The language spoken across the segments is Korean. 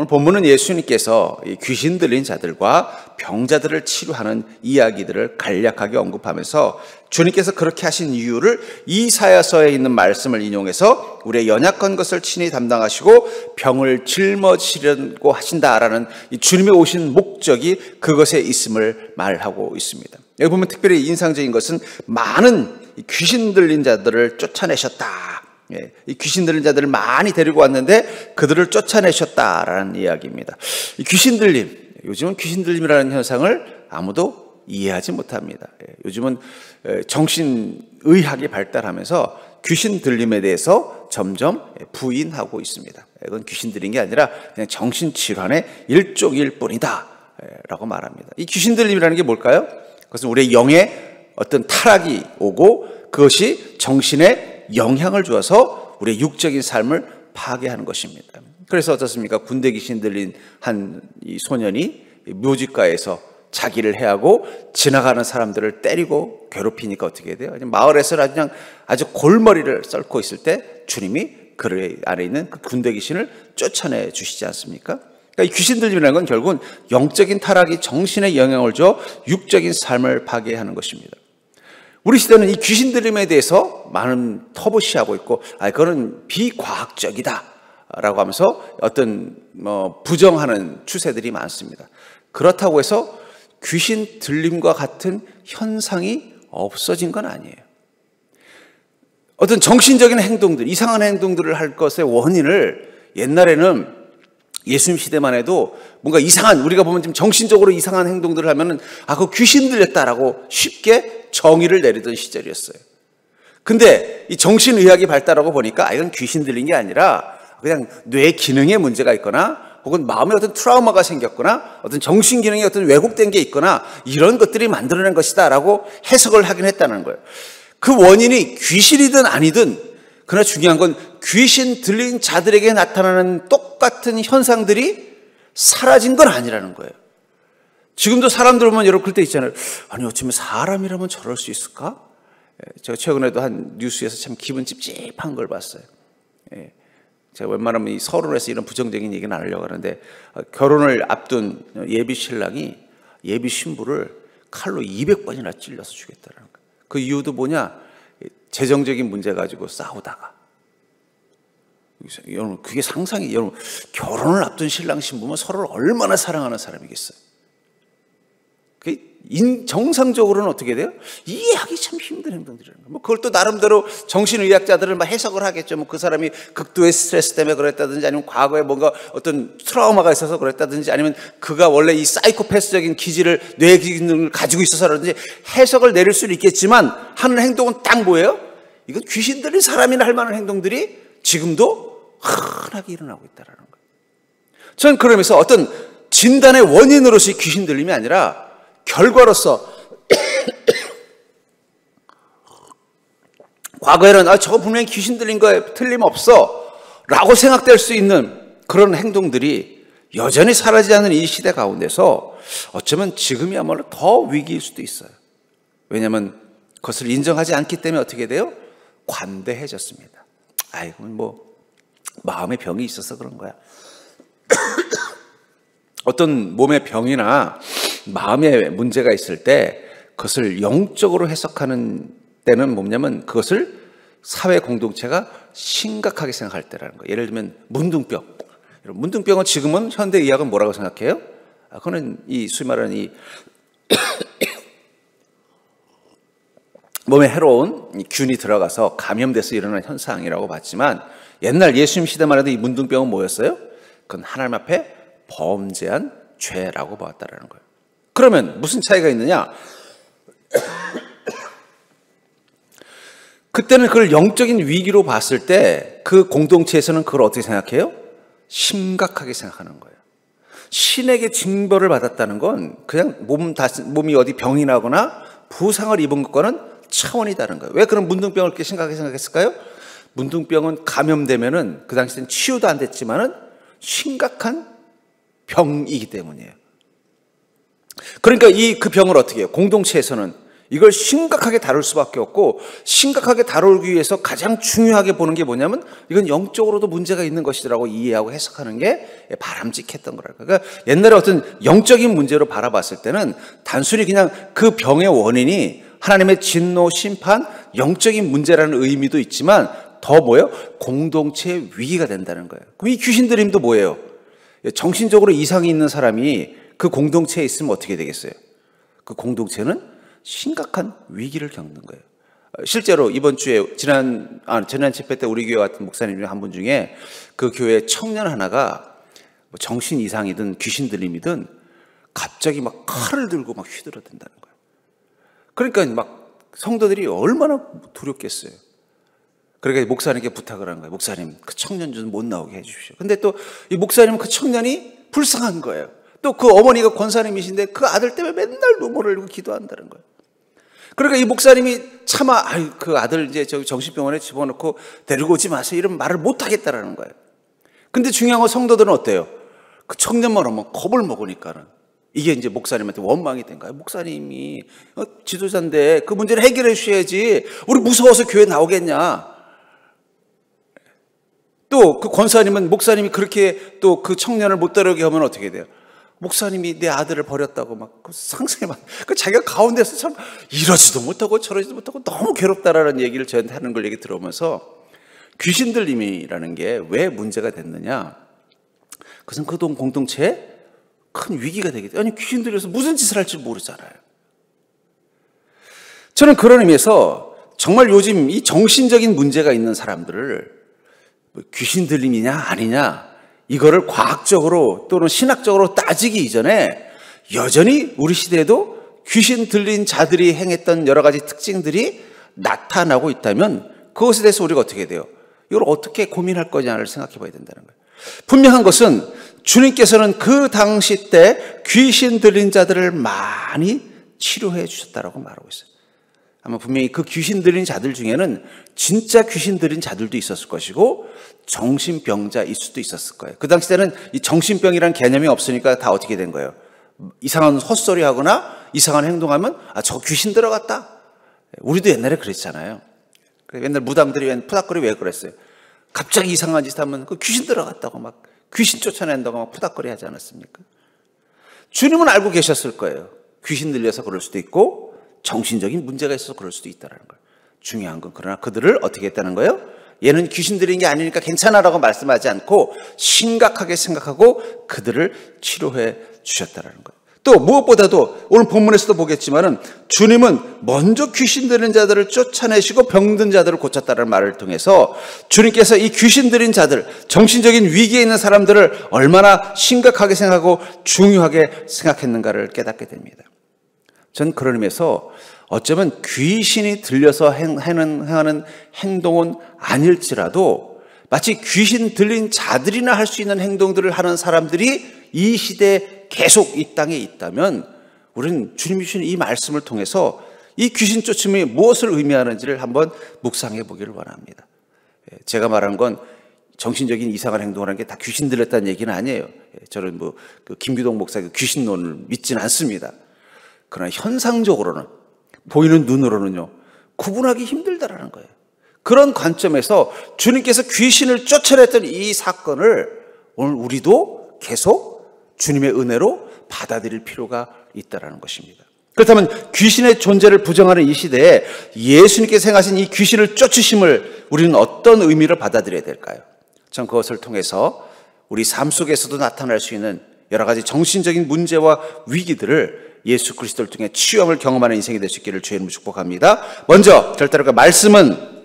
오늘 본문은 예수님께서 귀신 들린 자들과 병자들을 치료하는 이야기들을 간략하게 언급하면서 주님께서 그렇게 하신 이유를 이사야서에 있는 말씀을 인용해서 우리의 연약한 것을 친히 담당하시고 병을 짊어지려고 하신다라는 이 주님의 오신 목적이 그것에 있음을 말하고 있습니다. 여기 보면 특별히 인상적인 것은 많은 귀신 들린 자들을 쫓아내셨다. 이 귀신 들린 자들을 많이 데리고 왔는데 그들을 쫓아내셨다라는 이야기입니다. 이 귀신 들림, 요즘은 귀신 들림이라는 현상을 아무도 이해하지 못합니다. 요즘은 정신의학이 발달하면서 귀신 들림에 대해서 점점 부인하고 있습니다. 이건 귀신 들린 게 아니라 그냥 정신질환의 일종일 뿐이다 라고 말합니다. 이 귀신 들림이라는 게 뭘까요? 그것은 우리의 영에 어떤 타락이 오고 그것이 정신에 영향을 주어서 우리의 육적인 삶을 파괴하는 것입니다. 그래서 어떻습니까? 군대 귀신 들린 한 이 소년이 묘지가에서 자기를 해하고 지나가는 사람들을 때리고 괴롭히니까 어떻게 돼요? 마을에서 그냥 아주 골머리를 썰고 있을 때 주님이 그 안에 있는 그 군대 귀신을 쫓아내 주시지 않습니까? 그러니까 이 귀신 들림이라는 건 결국은 영적인 타락이 정신에 영향을 줘 육적인 삶을 파괴하는 것입니다. 우리 시대는 이 귀신 들림에 대해서 많은 터부시하고 있고, 그거는 비과학적이다 라고 하면서 어떤 부정하는 추세들이 많습니다. 그렇다고 해서 귀신 들림과 같은 현상이 없어진 건 아니에요. 어떤 정신적인 행동들, 이상한 행동들을 할 것의 원인을 옛날에는 예수님 시대만 해도 뭔가 이상한, 우리가 보면 지금 정신적으로 이상한 행동들을 하면은 그거 귀신 들렸다라고 쉽게 정의를 내리던 시절이었어요. 근데 이 정신의학이 발달하고 보니까 이건 귀신 들린 게 아니라 그냥 뇌 기능에 문제가 있거나 혹은 마음에 어떤 트라우마가 생겼거나 어떤 정신 기능이 어떤 왜곡된 게 있거나 이런 것들이 만들어낸 것이다라고 해석을 하긴 했다는 거예요. 그 원인이 귀신이든 아니든 그러나 중요한 건 귀신 들린 자들에게 나타나는 똑같은 현상들이 사라진 건 아니라는 거예요. 지금도 사람들 보면 여러분 그럴 때 있잖아요. 아니 어쩌면 사람이라면 저럴 수 있을까? 제가 최근에도 한 뉴스에서 참 기분 찝찝한 걸 봤어요. 제가 웬만하면 이 서론에서 이런 부정적인 얘기는 안 하려고 하는데 결혼을 앞둔 예비 신랑이 예비 신부를 칼로 200번이나 찔러서 죽였다는 거예요. 그 이유도 뭐냐? 재정적인 문제 가지고 싸우다가. 여러분 그게 상상이, 여러분 결혼을 앞둔 신랑 신부면 서로를 얼마나 사랑하는 사람이겠어요. 정상적으로는 어떻게 돼요? 이해하기 참 힘든 행동들이라는 거예요. 그걸 또 나름대로 정신의학자들은 해석을 하겠죠. 그 사람이 극도의 스트레스 때문에 그랬다든지 아니면 과거에 뭔가 어떤 트라우마가 있어서 그랬다든지 아니면 그가 원래 이 사이코패스적인 기질을, 뇌 기능을 가지고 있어서 그러든지 해석을 내릴 수는 있겠지만 하는 행동은 딱 뭐예요? 이건 귀신 들린 사람이나 할 만한 행동들이 지금도 흔하게 일어나고 있다는 거예요. 저는 그러면서 어떤 진단의 원인으로서의 귀신 들림이 아니라 결과로서 과거에는 저거 분명히 귀신 들린 거에 틀림없어 라고 생각될 수 있는 그런 행동들이 여전히 사라지지 않는 이 시대 가운데서 어쩌면 지금이야말로 더 위기일 수도 있어요. 왜냐하면 그것을 인정하지 않기 때문에 어떻게 돼요? 관대해졌습니다. 이건 마음의 병이 있어서 그런 거야. 어떤 몸의 병이나 마음에 문제가 있을 때 그것을 영적으로 해석하는 때는 뭐냐면 그것을 사회 공동체가 심각하게 생각할 때라는 거예요. 예를 들면 문둥병. 문둥병은 지금은 현대의학은 뭐라고 생각해요? 그거는 소위 말하는 이 몸에 해로운 균이 들어가서 감염돼서 일어나는 현상이라고 봤지만 옛날 예수님 시대만 해도 이 문둥병은 뭐였어요? 그건 하나님 앞에 범죄한 죄라고 보았다라는 거예요. 그러면 무슨 차이가 있느냐? 그때는 그걸 영적인 위기로 봤을 때 그 공동체에서는 그걸 어떻게 생각해요? 심각하게 생각하는 거예요. 신에게 징벌을 받았다는 건 그냥 몸이 어디 병이 나거나 부상을 입은 것과는 차원이 다른 거예요. 왜 그런 문둥병을 그렇게 심각하게 생각했을까요? 문둥병은 감염되면은 그 당시에는 치유도 안 됐지만은 심각한 병이기 때문이에요. 그러니까 그 병을 어떻게 해요? 공동체에서는 이걸 심각하게 다룰 수밖에 없고, 심각하게 다루기 위해서 가장 중요하게 보는 게 뭐냐면 이건 영적으로도 문제가 있는 것이라고 이해하고 해석하는 게 바람직했던 거랄까. 그러니까 옛날에 어떤 영적인 문제로 바라봤을 때는 단순히 그냥 그 병의 원인이 하나님의 진노, 심판, 영적인 문제라는 의미도 있지만 더 뭐예요? 공동체의 위기가 된다는 거예요. 그럼 이 귀신 들림도 뭐예요? 정신적으로 이상이 있는 사람이 그 공동체에 있으면 어떻게 되겠어요? 그 공동체는 심각한 위기를 겪는 거예요. 실제로 이번 주에 지난 집회 때 우리 교회 왔던 목사님 중에 한 분 중에 그 교회 청년 하나가 정신 이상이든 귀신 들림이든 갑자기 막 칼을 들고 막 휘두르댄다는 거예요. 그러니까 막 성도들이 얼마나 두렵겠어요. 그러니까 목사님께 부탁을 한 거예요. 목사님, 그 청년 좀 못 나오게 해주십시오. 근데 또 이 목사님은 그 청년이 불쌍한 거예요. 또 그 어머니가 권사님이신데 그 아들 때문에 맨날 눈물을 흘리고 기도한다는 거예요. 그러니까 이 목사님이 차마 그 아들 이제 저기 정신병원에 집어넣고 데리고 오지 마세요 이런 말을 못 하겠다라는 거예요. 근데 중요한 건 성도들은 어때요? 그 청년만 오면 겁을 먹으니까는 이게 이제 목사님한테 원망이 된 거예요. 목사님이 지도자인데 그 문제를 해결해 주셔야지 우리 무서워서 교회 나오겠냐. 또 그 권사님은 목사님이 그렇게 또 그 청년을 못 따르게 하면 어떻게 돼요? 목사님이 내 아들을 버렸다고 막 상상해 봐. 그 자기가 가운데서 참 이러지도 못하고 저러지도 못하고 너무 괴롭다라는 얘기를 저한테 하는 걸 얘기 들어오면서 귀신 들림이라는 게 왜 문제가 됐느냐? 그것은 그 공동체에 큰 위기가 되게 돼요. 아니 귀신 들려서 무슨 짓을 할지 모르잖아요. 저는 그런 의미에서 정말 요즘 이 정신적인 문제가 있는 사람들을 귀신 들림이냐 아니냐 이거를 과학적으로 또는 신학적으로 따지기 이전에 여전히 우리 시대에도 귀신 들린 자들이 행했던 여러 가지 특징들이 나타나고 있다면 그것에 대해서 우리가 어떻게 돼요? 이걸 어떻게 고민할 거냐를 생각해 봐야 된다는 거예요. 분명한 것은 주님께서는 그 당시 때 귀신 들린 자들을 많이 치료해 주셨다라고 말하고 있어요. 아마 분명히 그 귀신 들린 자들 중에는 진짜 귀신 들린 자들도 있었을 것이고 정신병자일 수도 있었을 거예요. 그 당시 때는 이 정신병이라는 개념이 없으니까 다 어떻게 된 거예요? 이상한 헛소리 하거나 이상한 행동하면 저 귀신 들어갔다. 우리도 옛날에 그랬잖아요. 옛날 무당들이 푸닥거리 왜 그랬어요? 갑자기 이상한 짓 하면 그 귀신 들어갔다고 막 귀신 쫓아낸다고 막 푸닥거리 하지 않았습니까? 주님은 알고 계셨을 거예요. 귀신 들려서 그럴 수도 있고 정신적인 문제가 있어서 그럴 수도 있다는 거예요. 중요한 건 그러나 그들을 어떻게 했다는 거예요? 얘는 귀신 들린 게 아니니까 괜찮아라고 말씀하지 않고 심각하게 생각하고 그들을 치료해 주셨다는 거예요. 또 무엇보다도 오늘 본문에서도 보겠지만은 주님은 먼저 귀신 들린 자들을 쫓아내시고 병든 자들을 고쳤다는 말을 통해서 주님께서 이 귀신 들린 자들, 정신적인 위기에 있는 사람들을 얼마나 심각하게 생각하고 중요하게 생각했는가를 깨닫게 됩니다. 전 그런 의미에서 어쩌면 귀신이 들려서 행하는 행동은 아닐지라도 마치 귀신 들린 자들이나 할 수 있는 행동들을 하는 사람들이 이 시대에 계속 이 땅에 있다면 우리는 주님이 주신 이 말씀을 통해서 이 귀신 쫓음이 무엇을 의미하는지를 한번 묵상해 보기를 원합니다. 제가 말한 건 정신적인 이상한 행동을 하는 게 다 귀신 들렸다는 얘기는 아니에요. 저는 그 김규동 목사의 귀신론을 믿지는 않습니다. 그러나 현상적으로는 보이는 눈으로는요 구분하기 힘들다라는 거예요. 그런 관점에서 주님께서 귀신을 쫓아냈던 이 사건을 오늘 우리도 계속 주님의 은혜로 받아들일 필요가 있다라는 것입니다. 그렇다면 귀신의 존재를 부정하는 이 시대에 예수님께서 행하신 이 귀신을 쫓으심을 우리는 어떤 의미를 받아들여야 될까요? 전 그것을 통해서 우리 삶 속에서도 나타날 수 있는 여러 가지 정신적인 문제와 위기들을 예수 그리스도를 통해 치유함을 경험하는 인생이 될 수 있기를 주의 이름으로 축복합니다. 먼저 절대로 말씀은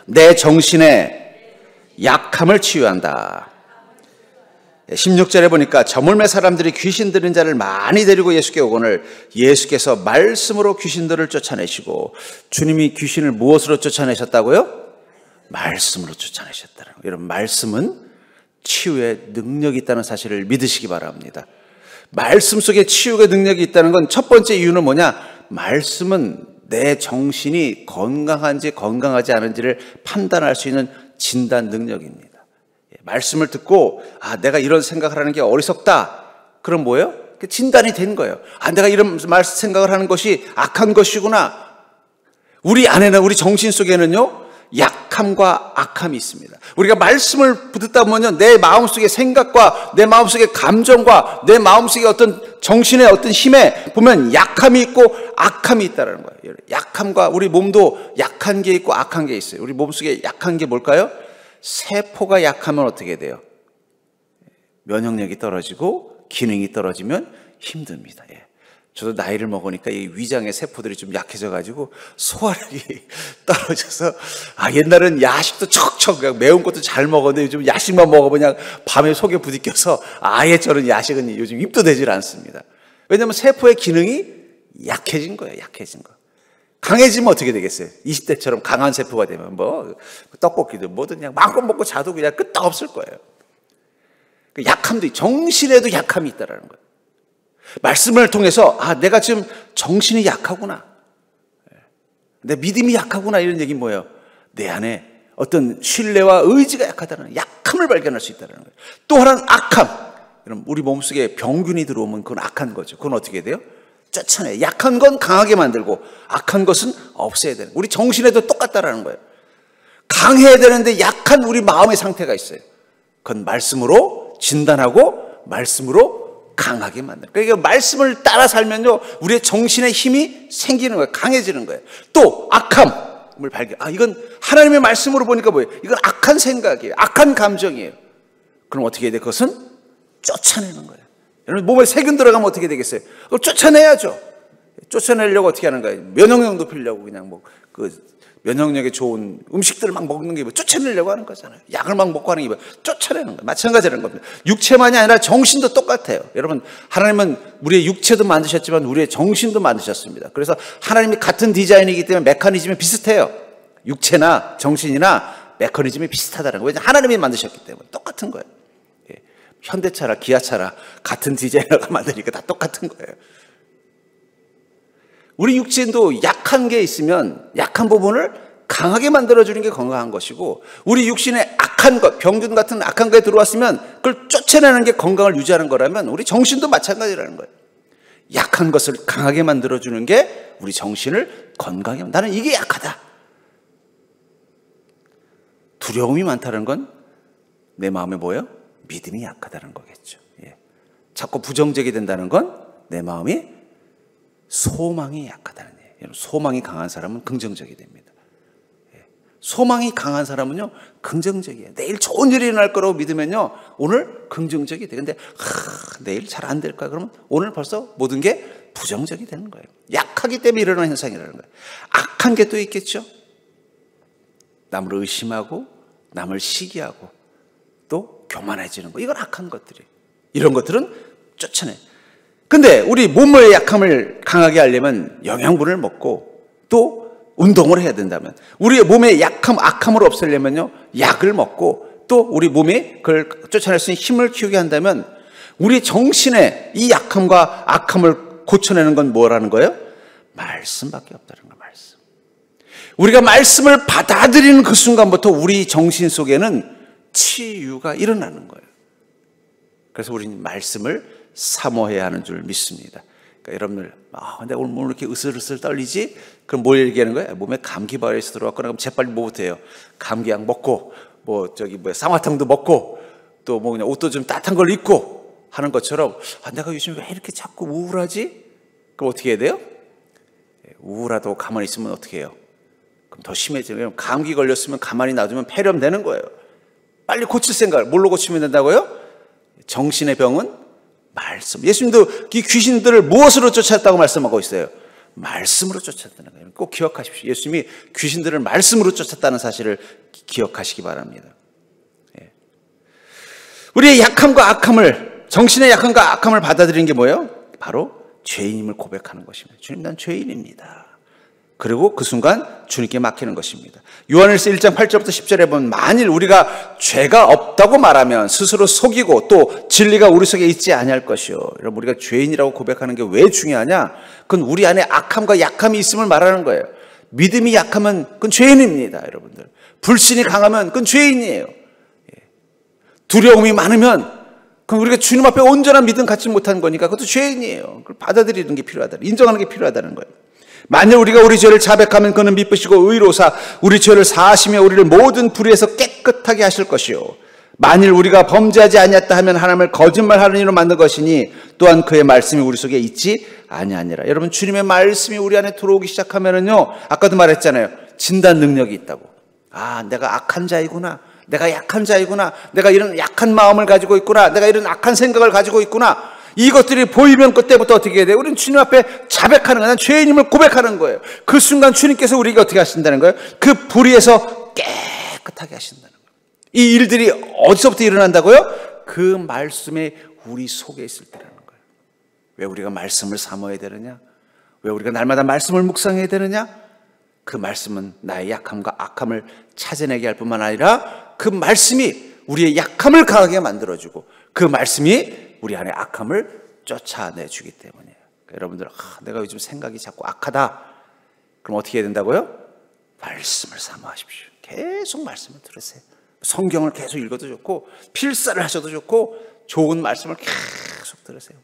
내 정신의 약함을 치유한다. 16절에 보니까 저물매 사람들이 귀신 들린 자를 많이 데리고 예수께 오거늘 예수께서 말씀으로 귀신들을 쫓아내시고 주님이 귀신을 무엇으로 쫓아내셨다고요? 말씀으로 쫓아내셨다는 거예요. 여러분 말씀은 치유의 능력이 있다는 사실을 믿으시기 바랍니다. 말씀 속에 치유의 능력이 있다는 건 첫 번째 이유는 뭐냐? 말씀은 내 정신이 건강한지 건강하지 않은지를 판단할 수 있는 진단 능력입니다. 말씀을 듣고 내가 이런 생각을 하는 게 어리석다. 그럼 뭐예요? 진단이 된 거예요. 아, 내가 이런 생각을 하는 것이 악한 것이구나. 우리 안에는, 우리 정신 속에는요, 약함과 악함이 있습니다. 우리가 말씀을 듣다 보면요, 내 마음속의 생각과 내 마음속의 감정과 내 마음속의 어떤 정신의 어떤 힘에 보면 약함이 있고 악함이 있다는 거예요. 약함과, 우리 몸도 약한 게 있고 악한 게 있어요. 우리 몸속에 약한 게 뭘까요? 세포가 약하면 어떻게 돼요? 면역력이 떨어지고 기능이 떨어지면 힘듭니다. 예. 저도 나이를 먹으니까 이 위장의 세포들이 좀 약해져가지고 소화력이 떨어져서, 옛날엔 야식도 척척 그냥 매운 것도 잘 먹었는데 요즘 야식만 먹어보면 그냥 밤에 속에 부딪혀서 아예 저는 야식은 요즘 입도 되질 않습니다. 왜냐하면 세포의 기능이 약해진 거예요. 약해진 거. 강해지면 어떻게 되겠어요? 20대처럼 강한 세포가 되면 뭐 떡볶이든 뭐든 그냥 마음껏 먹고 자도 그냥 끄떡없을 거예요. 약함도, 정신에도 약함이 있다는 거예요. 말씀을 통해서 내가 지금 정신이 약하구나, 내 믿음이 약하구나, 이런 얘기는 뭐예요? 내 안에 어떤 신뢰와 의지가 약하다는, 약함을 발견할 수 있다는 거예요. 또 하나는 악함. 여러분, 우리 몸속에 병균이 들어오면 그건 악한 거죠. 그건 어떻게 돼요? 쫓아내. 약한 건 강하게 만들고 악한 것은 없애야 되는 거예요. 우리 정신에도 똑같다라는 거예요. 강해야 되는데 약한 우리 마음의 상태가 있어요. 그건 말씀으로 진단하고 말씀으로 강하게 만드는 거예요. 그러니까 말씀을 따라 살면요, 우리의 정신의 힘이 생기는 거예요. 강해지는 거예요. 또 악함을 발견. 이건 하나님의 말씀으로 보니까 뭐예요? 이건 악한 생각이에요. 악한 감정이에요. 그럼 어떻게 해야 돼? 그것은 쫓아내는 거예요. 여러분, 몸에 세균 들어가면 어떻게 되겠어요? 그걸 쫓아내야죠. 쫓아내려고 어떻게 하는 거예요? 면역력 높이려고 그냥 면역력에 좋은 음식들을 막 먹는 게 쫓아내려고 하는 거잖아요. 약을 막 먹고 하는 게 쫓아내는 거예요. 마찬가지라는 겁니다. 육체만이 아니라 정신도 똑같아요. 여러분, 하나님은 우리의 육체도 만드셨지만 우리의 정신도 만드셨습니다. 그래서 하나님이 같은 디자인이기 때문에 메커니즘이 비슷해요. 육체나 정신이나 메커니즘이 비슷하다는 거예요. 왜냐하면 하나님이 만드셨기 때문에 똑같은 거예요. 현대차라 기아차라 같은 디자이너가 만드니까 다 똑같은 거예요. 우리 육신도 약한 게 있으면 약한 부분을 강하게 만들어주는 게 건강한 것이고, 우리 육신에 악한 것, 병균 같은 악한 거에 들어왔으면 그걸 쫓아내는 게 건강을 유지하는 거라면 우리 정신도 마찬가지라는 거예요. 약한 것을 강하게 만들어주는 게 우리 정신을 건강해. 나는 이게 약하다. 두려움이 많다는 건 내 마음에 뭐예요? 믿음이 약하다는 거겠죠. 자꾸 부정적이 된다는 건 내 마음이 소망이 약하다는 얘기예요. 소망이 강한 사람은 긍정적이 됩니다. 소망이 강한 사람은요, 긍정적이에요. 내일 좋은 일이 일어날 거라고 믿으면요, 오늘 긍정적이 돼. 근데 내일 잘 안 될까? 그러면 오늘 벌써 모든 게 부정적이 되는 거예요. 약하기 때문에 일어나는 현상이라는 거예요. 악한 게 또 있겠죠. 남을 의심하고 남을 시기하고 또 교만해지는 거. 이건 악한 것들이에요. 이런 것들은 쫓아내. 근데 우리 몸의 약함을 강하게 하려면 영양분을 먹고 또 운동을 해야 된다면, 우리의 몸의 약함, 악함을 없애려면요, 약을 먹고 또 우리 몸에 그걸 쫓아낼 수 있는 힘을 키우게 한다면, 우리 정신의 이 약함과 악함을 고쳐내는 건 뭐라는 거예요? 말씀밖에 없다는 거예요. 말씀. 우리가 말씀을 받아들이는 그 순간부터 우리 정신 속에는 치유가 일어나는 거예요. 그래서 우리는 말씀을 사모해야 하는 줄 믿습니다. 그러니까 여러분들, 근데 오늘 이렇게 으슬으슬 떨리지? 그럼 뭘 얘기하는 거예요? 몸에 감기 바이러스 들어왔거나 그럼 재빨리 뭐부터 해요? 감기약 먹고, 쌍화탕도 먹고, 또 그냥 옷도 좀 따뜻한 걸 입고 하는 것처럼, 내가 요즘 왜 이렇게 자꾸 우울하지? 그럼 어떻게 해야 돼요? 우울하다고 가만히 있으면 어떻게 해요? 그럼 더 심해지면, 감기 걸렸으면 가만히 놔두면 폐렴되는 거예요. 빨리 고칠 생각을 뭘로 고치면 된다고요? 정신의 병은 말씀. 예수님도 이 귀신들을 무엇으로 쫓았다고 말씀하고 있어요? 말씀으로 쫓았다는 거예요. 꼭 기억하십시오. 예수님이 귀신들을 말씀으로 쫓았다는 사실을 기억하시기 바랍니다. 우리의 약함과 악함을, 정신의 약함과 악함을 받아들이는 게 뭐예요? 바로 죄인임을 고백하는 것입니다. 주님, 난 죄인입니다. 그리고 그 순간 주님께 맡기는 것입니다. 요한일서 1장 8절부터 10절에 보면, 만일 우리가 죄가 없다고 말하면 스스로 속이고 또 진리가 우리 속에 있지 아니할 것이요. 여러분, 우리가 죄인이라고 고백하는 게 왜 중요하냐? 그건 우리 안에 악함과 약함이 있음을 말하는 거예요. 믿음이 약하면 그건 죄인입니다, 여러분들. 불신이 강하면 그건 죄인이에요. 두려움이 많으면 그럼 우리가 주님 앞에 온전한 믿음 갖지 못한 거니까 그것도 죄인이에요. 그걸 받아들이는 게 필요하다. 인정하는 게 필요하다는 거예요. 만일 우리가 우리 죄를 자백하면 그는 미쁘시고 의로사 우리 죄를 사하시며 우리를 모든 불의에서 깨끗하게 하실 것이요. 만일 우리가 범죄하지 아니했다 하면 하나님을 거짓말하는 이로 만든 것이니 또한 그의 말씀이 우리 속에 있지 아니하니라. 여러분, 주님의 말씀이 우리 안에 들어오기 시작하면은요, 아까도 말했잖아요, 진단 능력이 있다고. 아, 내가 악한 자이구나, 내가 약한 자이구나, 내가 이런 약한 마음을 가지고 있구나, 내가 이런 악한 생각을 가지고 있구나, 이것들이 보이면 그때부터 어떻게 해야 돼요? 우리는 주님 앞에 자백하는 거예요. 죄인임을 고백하는 거예요. 그 순간 주님께서 우리에게 어떻게 하신다는 거예요? 그 불의에서 깨끗하게 하신다는 거예요. 이 일들이 어디서부터 일어난다고요? 그 말씀에 우리 속에 있을 때라는 거예요. 왜 우리가 말씀을 사모해야 되느냐? 왜 우리가 날마다 말씀을 묵상해야 되느냐? 그 말씀은 나의 약함과 악함을 찾아내게 할 뿐만 아니라 그 말씀이 우리의 약함을 강하게 만들어주고 그 말씀이 우리 안에 악함을 쫓아내주기 때문이에요. 그러니까 여러분들, 내가 요즘 생각이 자꾸 악하다. 그럼 어떻게 해야 된다고요? 말씀을 사모하십시오. 계속 말씀을 들으세요. 성경을 계속 읽어도 좋고 필사를 하셔도 좋고 좋은 말씀을 계속 들으세요.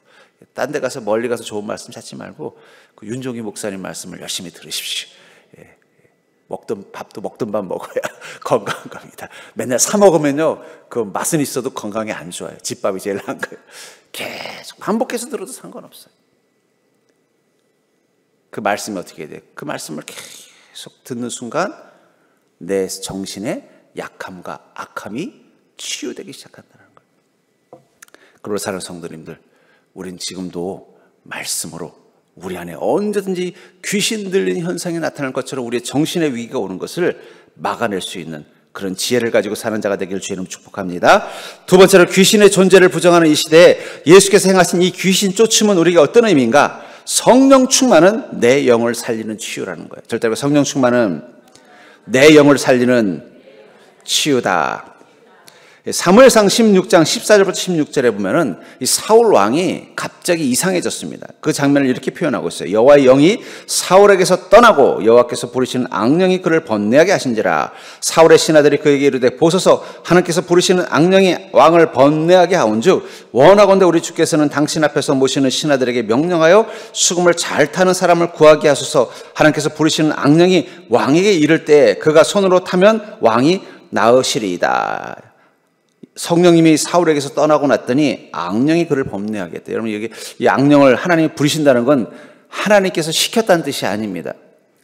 딴 데 가서 멀리 가서 좋은 말씀 찾지 말고 그 윤종희 목사님 말씀을 열심히 들으십시오. 먹던 밥도 먹던 밥 먹어야 건강한 겁니다. 맨날 사 먹으면요, 그 맛은 있어도 건강에 안 좋아요. 집밥이 제일 나은 거예요. 계속 반복해서 들어도 상관없어요. 그 말씀이 어떻게 해야 돼요? 그 말씀을 계속 듣는 순간 내 정신의 약함과 악함이 치유되기 시작한다는 거예요. 그러므로 사랑하는 성도님들, 우린 지금도 말씀으로 우리 안에 언제든지 귀신 들린 현상이 나타날 것처럼 우리의 정신의 위기가 오는 것을 막아낼 수 있는 그런 지혜를 가지고 사는 자가 되기를 주의 이름으로 축복합니다. 두 번째로, 귀신의 존재를 부정하는 이 시대에 예수께서 행하신 이 귀신 쫓음은 우리가 어떤 의미인가? 성령 충만은 내 영을 살리는 치유라는 거예요. 절대로 성령 충만은 내 영을 살리는 치유다. 사무엘상 16장 14절부터 16절에 보면은 이 사울 왕이 갑자기 이상해졌습니다. 그 장면을 이렇게 표현하고 있어요. 여호와의 영이 사울에게서 떠나고 여호와께서 부르시는 악령이 그를 번뇌하게 하신지라. 사울의 신하들이 그에게 이르되, 보소서, 하나님께서 부르시는 악령이 왕을 번뇌하게 하온즉 원하건대 우리 주께서는 당신 앞에서 모시는 신하들에게 명령하여 수금을 잘 타는 사람을 구하게 하소서. 하나님께서 부르시는 악령이 왕에게 이를 때 그가 손으로 타면 왕이 나으시리이다. 성령님이 사울에게서 떠나고 났더니 악령이 그를 범례하게 했대요. 여러분, 여기 이 악령을 하나님이 부리신다는 건 하나님께서 시켰다는 뜻이 아닙니다.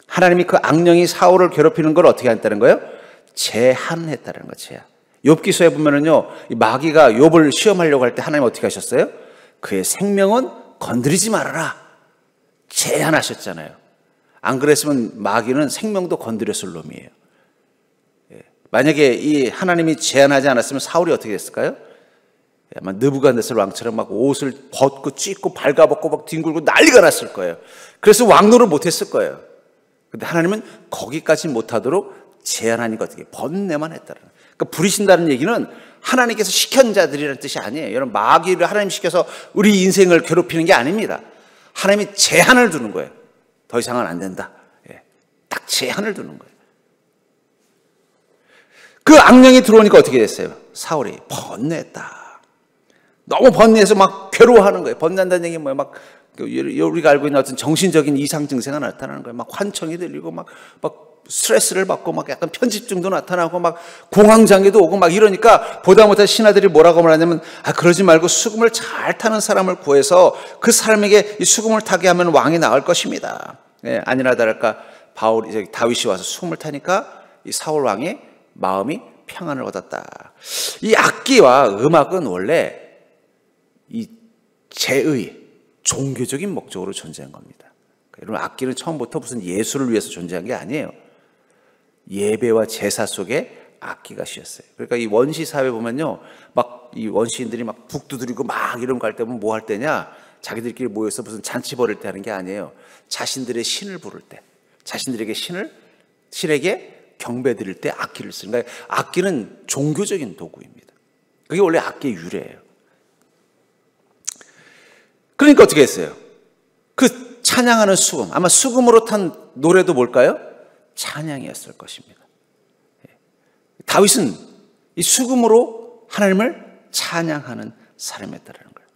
하나님이 그 악령이 사울을 괴롭히는 걸 어떻게 했다는 거예요? 제한했다는 거예요. 제한. 욥기서에 보면은요, 이 마귀가 욥을 시험하려고 할 때 하나님 어떻게 하셨어요? 그의 생명은 건드리지 말아라. 제한하셨잖아요. 안 그랬으면 마귀는 생명도 건드렸을 놈이에요. 만약에 이 하나님이 제한하지 않았으면 사울이 어떻게 됐을까요? 아마 느부갓네살 왕처럼 막 옷을 벗고 찢고 발가벗고 막 뒹굴고 난리가 났을 거예요. 그래서 왕노를 못했을 거예요. 근데 하나님은 거기까지 못하도록 제한하니까 어떻게 번뇌만 했다는 거예요. 그러니까 부리신다는 얘기는 하나님께서 시킨 자들이라는 뜻이 아니에요. 여러분, 마귀를 하나님 시켜서 우리 인생을 괴롭히는 게 아닙니다. 하나님이 제한을 두는 거예요. 더 이상은 안 된다. 딱 제한을 두는 거예요. 그 악령이 들어오니까 어떻게 됐어요? 사울이 번뇌했다. 너무 번뇌해서 막 괴로워하는 거예요. 번뇌한다는 얘기는 뭐예요? 막 우리가 알고 있는 어떤 정신적인 이상 증세가 나타나는 거예요. 막 환청이 들리고 막 스트레스를 받고 막 약간 편집증도 나타나고 막 공황장애도 오고 막 이러니까 보다 못해 신하들이 뭐라고 말하냐면, 그러지 말고 수금을 잘 타는 사람을 구해서 그 사람에게 이 수금을 타게 하면 왕이 나을 것입니다. 아니나 다를까 다윗이 와서 수금을 타니까 이 사울 왕이 마음이 평안을 얻었다. 이 악기와 음악은 원래 이 제의, 종교적인 목적으로 존재한 겁니다. 여러분, 악기는 처음부터 무슨 예술을 위해서 존재한 게 아니에요. 예배와 제사 속에 악기가 씌었어요. 그러니까 이 원시 사회 보면요, 막 이 원시인들이 막 북 두드리고 막 이런 거 할 때면 뭐 할 때냐? 자기들끼리 모여서 무슨 잔치 벌일 때 하는 게 아니에요. 자신들의 신을 부를 때, 자신들에게 신에게 경배 드릴 때 악기를 쓰는 거예요. 악기는 종교적인 도구입니다. 그게 원래 악기의 유래예요. 그러니까 어떻게 했어요? 그 찬양하는 수금, 아마 수금으로 탄 노래도 뭘까요? 찬양이었을 것입니다. 다윗은 이 수금으로 하나님을 찬양하는 사람이었다는 거예요.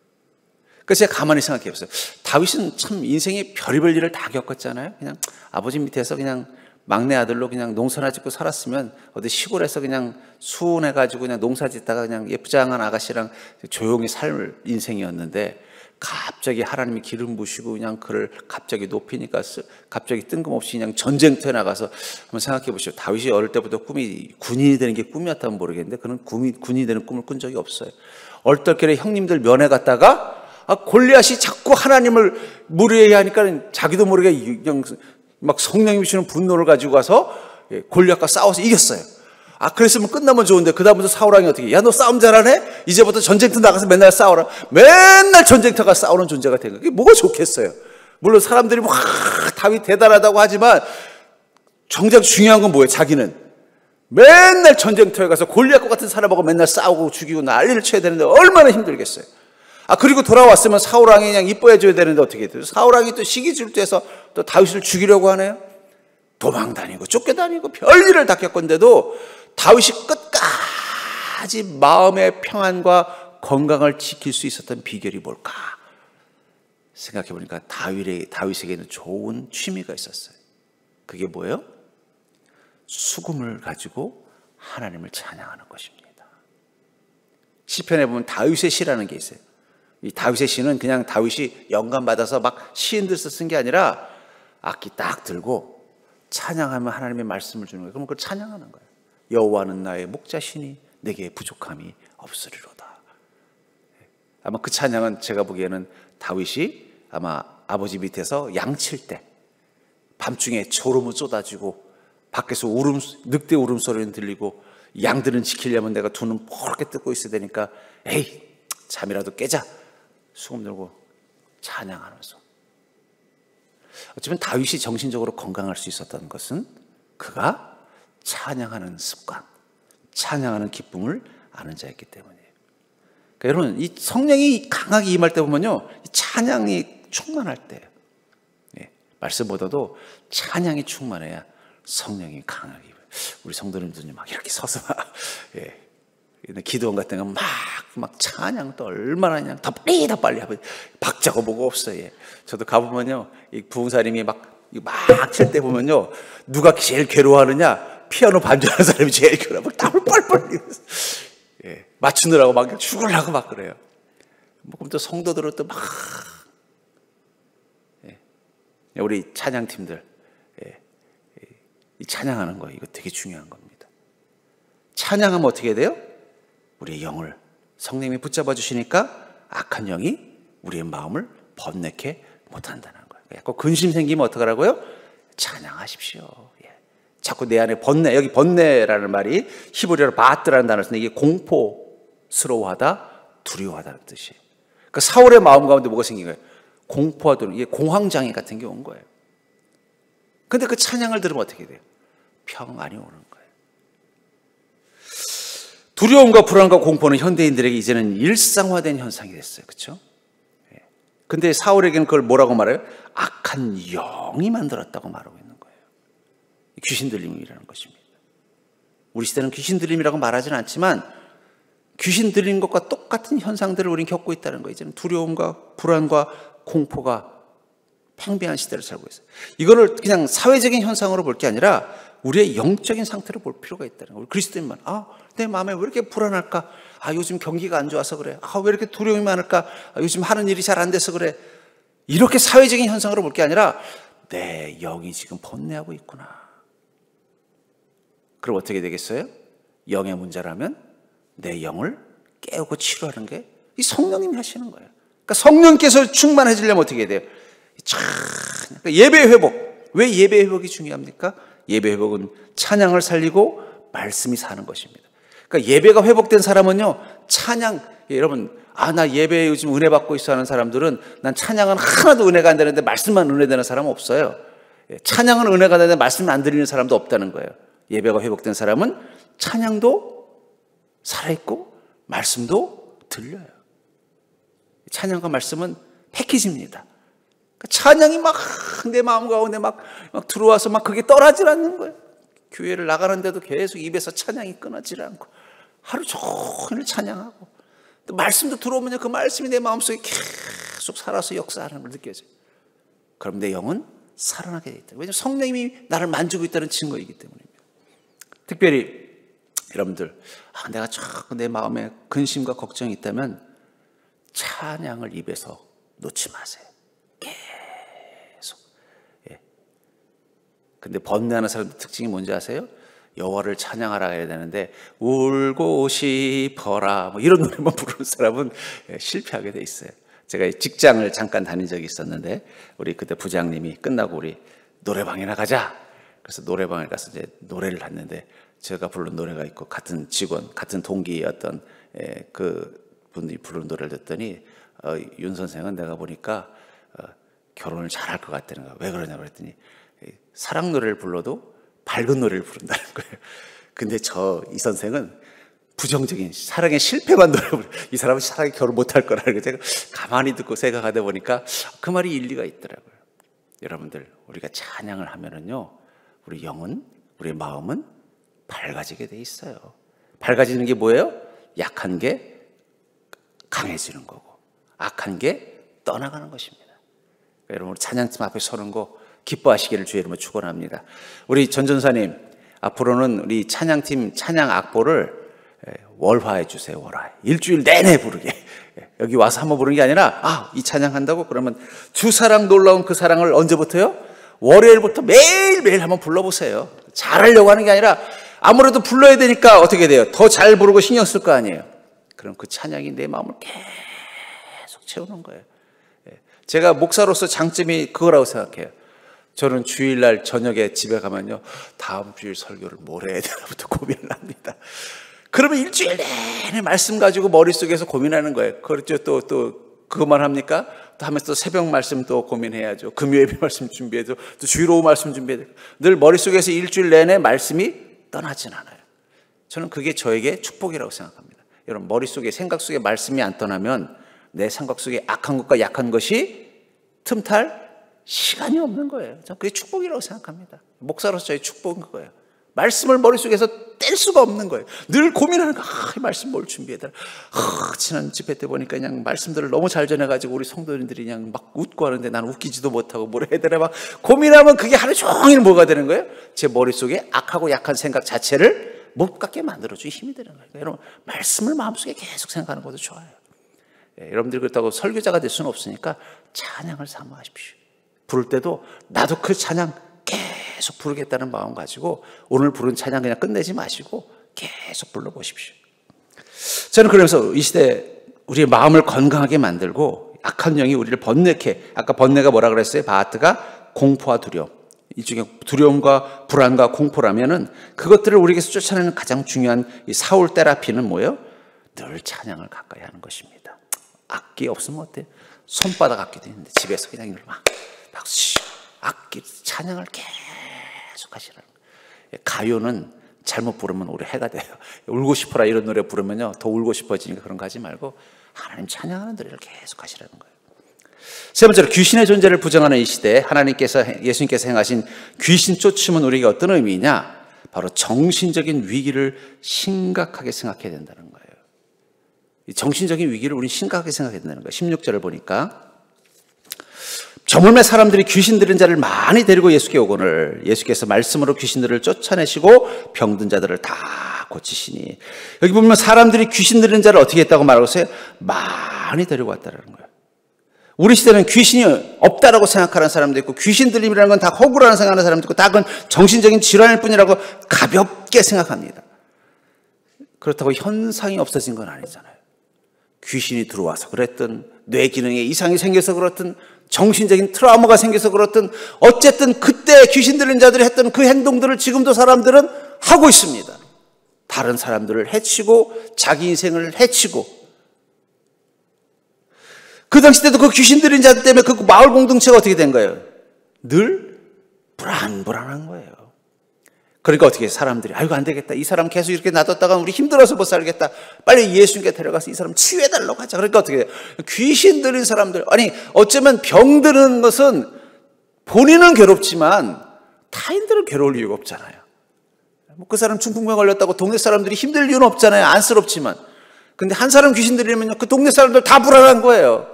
그래서 제가 가만히 생각해 봤어요. 다윗은 참 인생에 별의별 일을 다 겪었잖아요. 그냥 아버지 밑에서 그냥 막내 아들로 그냥 농사나 짓고 살았으면 어디 시골에서 그냥 수훈해가지고 그냥 농사 짓다가 그냥 예쁘장한 아가씨랑 조용히 살 인생이었는데 갑자기 하나님이 기름 부으시고 그냥 그를 갑자기 높이니까 갑자기 뜬금없이 그냥 전쟁터에 나가서 한번 생각해 보시죠. 다윗이 어릴 때부터 꿈이 군인이 되는 게 꿈이었다면 모르겠는데 그는 군인이 되는 꿈을 꾼 적이 없어요. 얼떨결에 형님들 면회 갔다가 골리앗이 자꾸 하나님을 무리해야 하니까 자기도 모르게 그냥 막 성령님이 주는 분노를 가지고 가서 골리앗과 싸워서 이겼어요. 그랬으면 끝나면 좋은데 그다음부터 사울왕이 어떻게 야 너 싸움 잘하네? 이제부터 전쟁터 나가서 맨날 싸워라. 맨날 전쟁터가 싸우는 존재가 된 거예요. 그게 뭐가 좋겠어요. 물론 사람들이 와 다윗 대단하다고 하지만 정작 중요한 건 뭐예요? 자기는 맨날 전쟁터에 가서 골리앗과 같은 사람하고 맨날 싸우고 죽이고 난리를 쳐야 되는데 얼마나 힘들겠어요. 그리고 돌아왔으면 사울왕이 그냥 이뻐해줘야 되는데 어떻게 돼요? 사울왕이 또 시기질투해서 또 다윗을 죽이려고 하네요. 도망다니고 쫓겨다니고 별일을 다 겪었는데도 다윗이 끝까지 마음의 평안과 건강을 지킬 수 있었던 비결이 뭘까? 생각해 보니까 다윗에게는 좋은 취미가 있었어요. 그게 뭐예요? 수금을 가지고 하나님을 찬양하는 것입니다. 시편에 보면 다윗의 시라는 게 있어요. 이 다윗의 시는 그냥 다윗이 영감 받아서 막 시인들서 쓴 게 아니라 악기 딱 들고 찬양하면 하나님의 말씀을 주는 거예요. 그럼 그걸 찬양하는 거예요. 여호와는 나의 목자시니 내게 부족함이 없으리로다. 아마 그 찬양은 제가 보기에는 다윗이 아마 아버지 밑에서 양칠 때 밤중에 졸음을 쏟아지고 밖에서 늑대 울음소리는 들리고 양들은 지키려면 내가 두 눈 뽀얗게 뜨고 있어야 되니까 에이 잠이라도 깨자 수금 들고 찬양하면서. 어쩌면 다윗이 정신적으로 건강할 수 있었던 것은 그가 찬양하는 습관, 찬양하는 기쁨을 아는 자였기 때문이에요. 그러니까 여러분 이 성령이 강하게 임할 때 보면요 찬양이 충만할 때 말씀보다도 찬양이 충만해야 성령이 강하게 임해요. 우리 성도님들이 막 이렇게 서서 기도원 같은 거 막 찬양 또 얼마나 그냥 더 빨리 하면 박자가 뭐가 없어요. 저도 가보면요 이 부흥사님이 막 칠 때 보면요 누가 제일 괴로워하느냐 피아노 반주하는 사람이 제일 괴로워. 막 땀을 뻘뻘 흘리면서 맞추느라고 막 죽으려고 막 그래요. 그럼 또 성도들은 또 막 우리 찬양팀들 이 찬양하는 거 이거 되게 중요한 겁니다. 찬양하면 어떻게 돼요? 우리의 영을 성령님이 붙잡아 주시니까 악한 영이 우리의 마음을 번뇌케 못한다는 거예요. 꼭 근심 생기면 어떡하라고요? 찬양하십시오. 자꾸 내 안에 번뇌, 여기 번뇌라는 말이 히브리어로 바트라는 단어를 쓰는데 이게 공포스러워하다, 두려워하다는 뜻이에요. 그러니까 사울의 마음 가운데 뭐가 생긴 거예요? 공포와 두려움, 이게 공황장애 같은 게 온 거예요. 근데 그 찬양을 들으면 어떻게 돼요? 평안이 오는 거예요. 두려움과 불안과 공포는 현대인들에게 이제는 일상화된 현상이 됐어요. 그렇죠? 근데 사울에게는 그걸 뭐라고 말해요? 악한 영이 만들었다고 말하고 있는 거예요. 귀신 들림이라는 것입니다. 우리 시대는 귀신 들림이라고 말하지는 않지만 귀신 들린 것과 똑같은 현상들을 우리는 겪고 있다는 거예요. 이제는 두려움과 불안과 공포가 팽배한 시대를 살고 있어요. 이거를 그냥 사회적인 현상으로 볼 게 아니라 우리의 영적인 상태로 볼 필요가 있다는 거예요. 우리 그리스도인만 내 마음에 왜 이렇게 불안할까? 요즘 경기가 안 좋아서 그래. 왜 이렇게 두려움이 많을까? 요즘 하는 일이 잘 안 돼서 그래. 이렇게 사회적인 현상으로 볼 게 아니라 내 영이 지금 번뇌하고 있구나. 그럼 어떻게 되겠어요? 영의 문제라면 내 영을 깨우고 치료하는 게 이 성령님이 하시는 거예요. 그러니까 성령께서 충만해지려면 어떻게 해야 돼요? 그러니까 예배 회복. 왜 예배 회복이 중요합니까? 예배 회복은 찬양을 살리고 말씀이 사는 것입니다. 그러니까 예배가 회복된 사람은요, 찬양, 여러분, 나 예배에 요즘 은혜 받고 있어 하는 사람들은 난 찬양은 하나도 은혜가 안 되는데 말씀만 은혜되는 사람은 없어요. 찬양은 은혜가 되는데 말씀을 안 드리는 사람도 없다는 거예요. 예배가 회복된 사람은 찬양도 살아있고 말씀도 들려요. 찬양과 말씀은 패키지입니다. 그러니까 찬양이 막 내 마음 가운데 막 들어와서 막 그게 떠나질 않는 거예요. 교회를 나가는데도 계속 입에서 찬양이 끊어지지 않고 하루 종일 찬양하고 말씀도 들어오면 그 말씀이 내 마음속에 계속 살아서 역사하는 걸 느껴져요. 그럼 내 영은 살아나게 돼 있다. 왜냐하면 성령님이 나를 만지고 있다는 증거이기 때문입니다. 특별히 여러분들, 내가 자꾸 내 마음에 근심과 걱정이 있다면 찬양을 입에서 놓지 마세요. 계속. 예. 근데 번뇌하는 사람들 특징이 뭔지 아세요? 여호와를 찬양하라 해야 되는데 울고 싶어라 뭐 이런 노래만 부르는 사람은 실패하게 돼 있어요. 제가 직장을 잠깐 다닌 적이 있었는데 우리 그때 부장님이 끝나고 우리 노래방이나 가자. 그래서 노래방에 가서 이제 노래를 했는데 제가 부른 노래가 있고 같은 직원, 같은 동기였던 그 분이 부르는 노래를 듣더니 윤 선생은 내가 보니까 결혼을 잘할 것 같다는 거야. 왜 그러냐고 그랬더니 사랑 노래를 불러도 밝은 노래를 부른다는 거예요. 근데 이 선생은 부정적인 사랑의 실패만 노래 부르. 이 사람은 사랑에 결혼 못할 거라는 거 제가 가만히 듣고 생각하다 보니까 그 말이 일리가 있더라고요. 여러분들, 우리가 찬양을 하면은요, 우리 영은, 우리 마음은 밝아지게 돼 있어요. 밝아지는 게 뭐예요? 약한 게 강해지는 거고, 악한 게 떠나가는 것입니다. 여러분, 우리 찬양팀 앞에 서는 거 기뻐하시기를 주의 이름으로 축원합니다. 우리 전전사님, 앞으로는 우리 찬양팀 찬양 악보를 월화해 주세요. 월화해. 일주일 내내 부르게. 여기 와서 한번 부르는 게 아니라 이 찬양 한다고 그러면 주 사랑 놀라운 그 사랑을 언제부터요? 월요일부터 매일매일 한번 불러보세요. 잘하려고 하는 게 아니라 아무래도 불러야 되니까 어떻게 돼요? 더 잘 부르고 신경 쓸 거 아니에요. 그럼 그 찬양이 내 마음을 계속 채우는 거예요. 제가 목사로서 장점이 그거라고 생각해요. 저는 주일날 저녁에 집에 가면요, 다음 주일 설교를 뭘 해야 되나부터 고민을 합니다. 그러면 일주일 내내 말씀 가지고 머릿속에서 고민하는 거예요. 그렇죠. 또 그것만 합니까? 또 하면서 또 새벽 말씀 또 고민해야죠. 금요일 말씀 준비해야죠. 또 주일 오후 말씀 준비해야 돼요. 늘 머릿속에서 일주일 내내 말씀이 떠나진 않아요. 저는 그게 저에게 축복이라고 생각합니다. 여러분, 머릿속에, 생각 속에 말씀이 안 떠나면 내 생각 속에 악한 것과 약한 것이 틈탈 시간이 없는 거예요. 저는 그게 축복이라고 생각합니다. 목사로서 저의 축복인 거예요. 말씀을 머릿속에서 뗄 수가 없는 거예요. 늘 고민하는 거, 이 말씀 뭘 준비해야 되나. 지난 집회 때 보니까 그냥 말씀들을 너무 잘 전해가지고 우리 성도님들이 그냥 막 웃고 하는데 나는 웃기지도 못하고 뭘 해야 되나 막 고민하면 그게 하루 종일 뭐가 되는 거예요? 제 머릿속에 악하고 약한 생각 자체를 못 갖게 만들어주기 힘이 되는 거예요. 여러분, 말씀을 마음속에 계속 생각하는 것도 좋아요. 여러분들이 그렇다고 설교자가 될 수는 없으니까 찬양을 사모하십시오. 부를 때도 나도 그 찬양 계속 부르겠다는 마음 가지고 오늘 부른 찬양 그냥 끝내지 마시고 계속 불러보십시오. 저는 그러면서 이 시대 우리의 마음을 건강하게 만들고 악한 영이 우리를 번뇌케, 아까 번뇌가 뭐라 그랬어요? 바하트가 공포와 두려움. 일종의 두려움과 불안과 공포라면은 그것들을 우리에게서 쫓아내는 가장 중요한 이 사울 테라피는 뭐예요? 늘 찬양을 가까이 하는 것입니다. 악기 없으면 어때요? 손바닥 악기도 있는데 집에서 그냥 이걸 막 악기 찬양을 계속 하시라는 거예요. 가요는 잘못 부르면 우리 해가 돼요. 울고 싶어라 이런 노래 부르면요 더 울고 싶어지니까 그런 거 하지 말고 하나님 찬양하는 노래를 계속 하시라는 거예요. 세 번째로, 귀신의 존재를 부정하는 이 시대에 예수님께서 행하신 귀신 쫓음은 우리에게 어떤 의미냐? 바로 정신적인 위기를 심각하게 생각해야 된다는 거예요. 이 정신적인 위기를 우리는 심각하게 생각해야 된다는 거예요. 16절을 보니까 저물매 사람들이 귀신 들린 자를 많이 데리고 예수께 오거늘 예수께서 말씀으로 귀신들을 쫓아내시고 병든 자들을 다 고치시니, 여기 보면 사람들이 귀신 들린 자를 어떻게 했다고 말하고 있어요? 많이 데리고 왔다는 거예요. 우리 시대는 귀신이 없다라고 생각하는 사람도 있고 귀신 들림이라는 건 다 허구라는 생각하는 사람도 있고 다 그건 정신적인 질환일 뿐이라고 가볍게 생각합니다. 그렇다고 현상이 없어진 건 아니잖아요. 귀신이 들어와서 그랬든 뇌 기능에 이상이 생겨서 그렇든 정신적인 트라우마가 생겨서 그렇든 어쨌든 그때 귀신 들린 자들이 했던 그 행동들을 지금도 사람들은 하고 있습니다. 다른 사람들을 해치고 자기 인생을 해치고, 그 당시 때도 그 귀신 들린 자들 때문에 그 마을 공동체가 어떻게 된 거예요? 늘 불안한 거예요. 그러니까 어떻게 사람들이 아이고 안 되겠다, 이 사람 계속 이렇게 놔뒀다가 우리 힘들어서 못 살겠다, 빨리 예수님께 데려가서 이 사람 치유해달라고 하자. 그러니까 어떻게 해요? 귀신 들린 사람들, 아니 어쩌면 병드는 것은 본인은 괴롭지만 타인들은 괴로울 이유가 없잖아요. 뭐 그 사람 중풍병 걸렸다고 동네 사람들이 힘들 이유는 없잖아요. 안쓰럽지만 근데 한 사람 귀신 들리면요, 그 동네 사람들 다 불안한 거예요.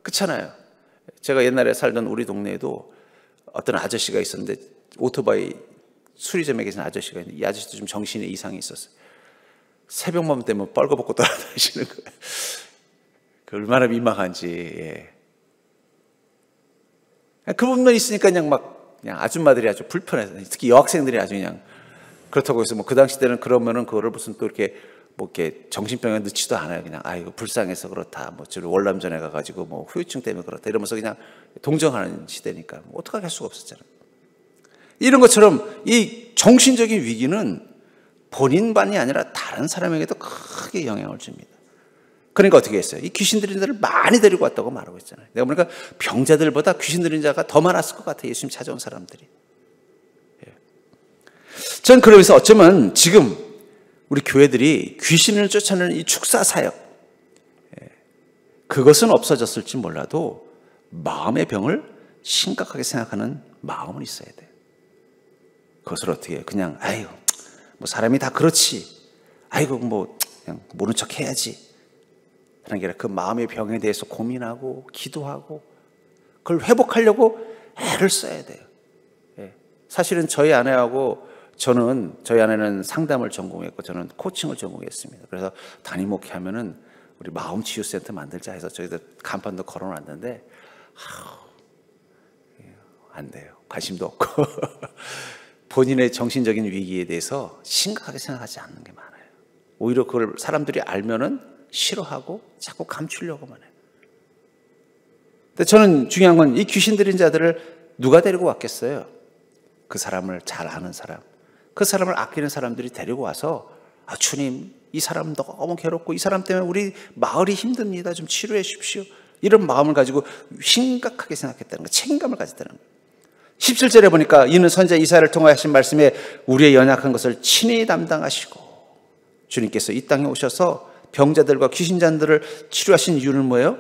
그렇잖아요. 제가 옛날에 살던 우리 동네에도 어떤 아저씨가 있었는데, 오토바이 수리점에 계신 아저씨가 있는데, 이 아저씨도 좀 정신에 이상이 있었어요. 새벽만 되면 뻘거벗고 돌아다니시는 거예요. 그 얼마나 민망한지. 예. 그분만 있으니까 그냥 아줌마들이 아주 불편해서, 특히 여학생들이 아주 그냥, 그렇다고 해서 뭐 그 당시 때는 그러면은 그거를 무슨 또 이렇게 뭐 이렇게 정신병에 넣지도 않아요. 그냥 아이고 불쌍해서 그렇다. 뭐 저 월남전에 가가지고 뭐 후유증 때문에 그렇다. 이러면서 그냥 동정하는 시대니까 뭐 어떡하게 할 수가 없었잖아요. 이런 것처럼 이 정신적인 위기는 본인만이 아니라 다른 사람에게도 크게 영향을 줍니다. 그러니까 어떻게 했어요? 이 귀신 들린 자를 많이 데리고 왔다고 말하고 있잖아요. 내가 보니까 병자들보다 귀신 들린 자가 더 많았을 것 같아요. 예수님 찾아온 사람들이. 전 그러면서 어쩌면 지금 우리 교회들이 귀신을 쫓아내는 이 축사 사역, 그것은 없어졌을지 몰라도 마음의 병을 심각하게 생각하는 마음은 있어야 돼요. 그것을 어떻게 해요? 그냥 아이고 뭐 사람이 다 그렇지, 아이고 뭐 그냥 모른 척 해야지 하는 게 아니라 그 마음의 병에 대해서 고민하고 기도하고 그걸 회복하려고 애를 써야 돼요. 사실은 저희 아내는 상담을 전공했고 저는 코칭을 전공했습니다. 그래서 담임 목회하면은 우리 마음치유센터 만들자 해서 저희도 간판도 걸어놨는데 안 돼요. 관심도 없고 본인의 정신적인 위기에 대해서 심각하게 생각하지 않는 게 많아요. 오히려 그걸 사람들이 알면은 싫어하고 자꾸 감추려고만 해요. 근데 저는 중요한 건 이 귀신 들린 자들을 누가 데리고 왔겠어요? 그 사람을 잘 아는 사람, 그 사람을 아끼는 사람들이 데리고 와서 주님 이 사람 너무 괴롭고 이 사람 때문에 우리 마을이 힘듭니다. 좀 치료해 주십시오. 이런 마음을 가지고 심각하게 생각했다는 거, 책임감을 가졌다는 거예요. 17절에 보니까 이는 선지자 이사야를 통하여 하신 말씀에 우리의 연약한 것을 친히 담당하시고, 주님께서 이 땅에 오셔서 병자들과 귀신자들을 치료하신 이유는 뭐예요?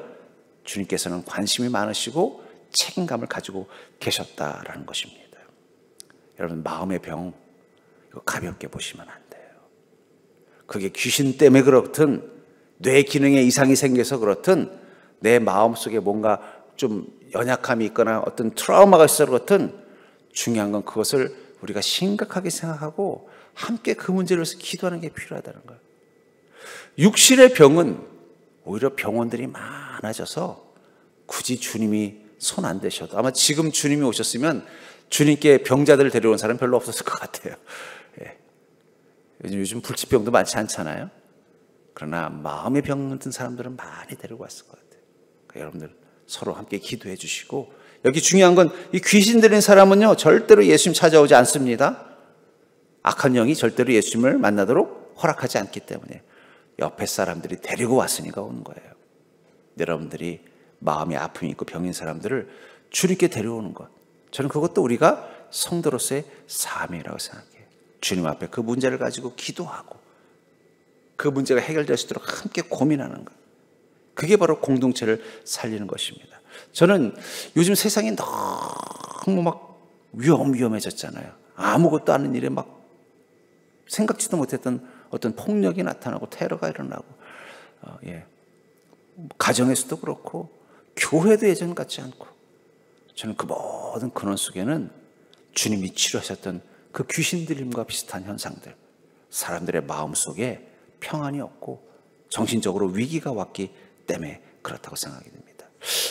주님께서는 관심이 많으시고 책임감을 가지고 계셨다라는 것입니다. 여러분 마음의 병 이거 가볍게 보시면 안 돼요. 그게 귀신 때문에 그렇든 뇌 기능에 이상이 생겨서 그렇든 내 마음속에 뭔가 좀 연약함이 있거나 어떤 트라우마가 있어서 그렇든 중요한 건 그것을 우리가 심각하게 생각하고 함께 그 문제를 위해서 기도하는 게 필요하다는 거예요. 육신의 병은 오히려 병원들이 많아져서 굳이 주님이 손 안 대셔도, 아마 지금 주님이 오셨으면 주님께 병자들을 데려온 사람 별로 없었을 것 같아요. 요즘 불치병도 많지 않잖아요. 그러나 마음의 병 든 사람들은 많이 데리고 왔을 것 같아요. 그러니까 여러분들 서로 함께 기도해 주시고, 여기 중요한 건 이 귀신 들린 사람은요 절대로 예수님 찾아오지 않습니다. 악한 영이 절대로 예수님을 만나도록 허락하지 않기 때문에 옆에 사람들이 데리고 왔으니까 오는 거예요. 여러분들이 마음의 아픔이 있고 병인 사람들을 주님께 데려오는 것, 저는 그것도 우리가 성도로서의 사명이라고 생각해요. 주님 앞에 그 문제를 가지고 기도하고 그 문제가 해결될 수 있도록 함께 고민하는 것, 그게 바로 공동체를 살리는 것입니다. 저는 요즘 세상이 너무 막 위험해졌잖아요. 아무것도 아닌 일에 막 생각지도 못했던 어떤 폭력이 나타나고 테러가 일어나고, 가정에서도 그렇고 교회도 예전 같지 않고, 저는 그 모든 근원 속에는 주님이 치료하셨던 그 귀신 들림과 비슷한 현상들, 사람들의 마음속에 평안이 없고 정신적으로 위기가 왔기 때문에 그렇다고 생각이 됩니다.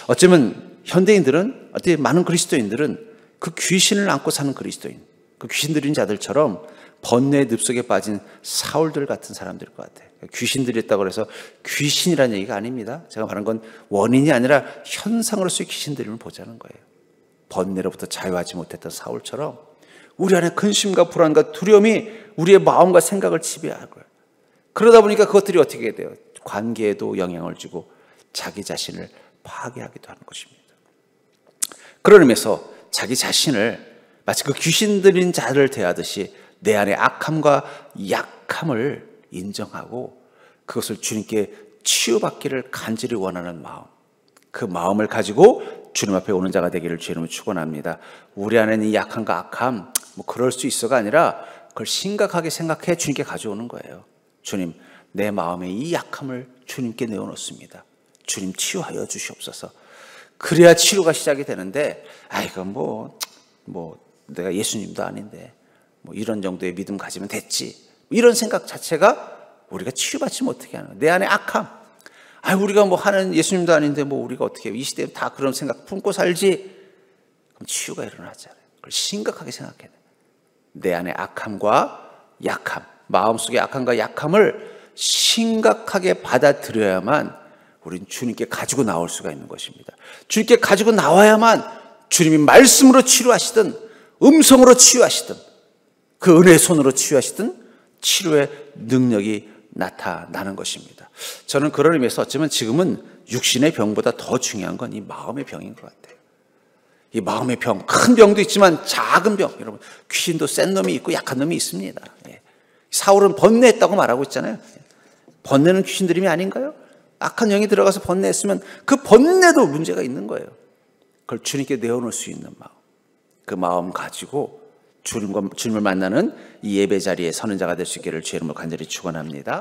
어쩌면 현대인들은, 어떻게 많은 그리스도인들은 그 귀신을 안고 사는 그리스도인, 그 귀신 들린 자들처럼 번뇌의 늪속에 빠진 사울들 같은 사람들일 것 같아요. 귀신 들렸다고 해서 귀신이라는 얘기가 아닙니다. 제가 말하는 건 원인이 아니라 현상으로서의 귀신 들림을 보자는 거예요. 번뇌로부터 자유하지 못했던 사울처럼 우리 안에 근심과 불안과 두려움이 우리의 마음과 생각을 지배하고, 그러다 보니까 그것들이 어떻게 돼요? 관계에도 영향을 주고 자기 자신을 파괴하기도 하는 것입니다. 그런 의미에서 자기 자신을 마치 그 귀신 들린 자를 대하듯이 내 안의 악함과 약함을 인정하고 그것을 주님께 치유받기를 간절히 원하는 마음, 그 마음을 가지고 주님 앞에 오는 자가 되기를 주의 이름으로 축원합니다. 우리 안에는 이 약함과 악함, 뭐 그럴 수 있어가 아니라 그걸 심각하게 생각해 주님께 가져오는 거예요. 주님, 내 마음의 이 약함을 주님께 내어놓습니다. 주님 치유하여 주시옵소서. 그래야 치료가 시작이 되는데, 이건 뭐 내가 예수님도 아닌데 뭐 이런 정도의 믿음 가지면 됐지, 이런 생각 자체가 우리가 치유받지 못하게 하는 거예요. 내 안에 악함, 우리가 뭐 하는 예수님도 아닌데 뭐 우리가 어떻게 해요? 이 시대에 다 그런 생각 품고 살지? 그럼 치유가 일어나잖아요. 그걸 심각하게 생각해야 돼요. 내 안에 악함과 약함, 마음속의 악함과 약함을 심각하게 받아들여야만 우리는 주님께 가지고 나올 수가 있는 것입니다. 주님께 가지고 나와야만 주님이 말씀으로 치료하시든 음성으로 치유하시든 그 은혜의 손으로 치유하시든 치료의 능력이 나타나는 것입니다. 저는 그런 의미에서 어쩌면 지금은 육신의 병보다 더 중요한 건 이 마음의 병인 것 같아요. 이 마음의 병, 큰 병도 있지만 작은 병, 여러분, 귀신도 센 놈이 있고 약한 놈이 있습니다. 사울은 번뇌했다고 말하고 있잖아요. 번뇌는 귀신 들림이 아닌가요? 악한 영이 들어가서 번뇌했으면 그 번뇌도 문제가 있는 거예요. 그걸 주님께 내어놓을 수 있는 마음, 그 마음 가지고 주님을 만나는 이 예배 자리에 서는 자가 될 수 있기를 주의 이름으로 간절히 축원합니다.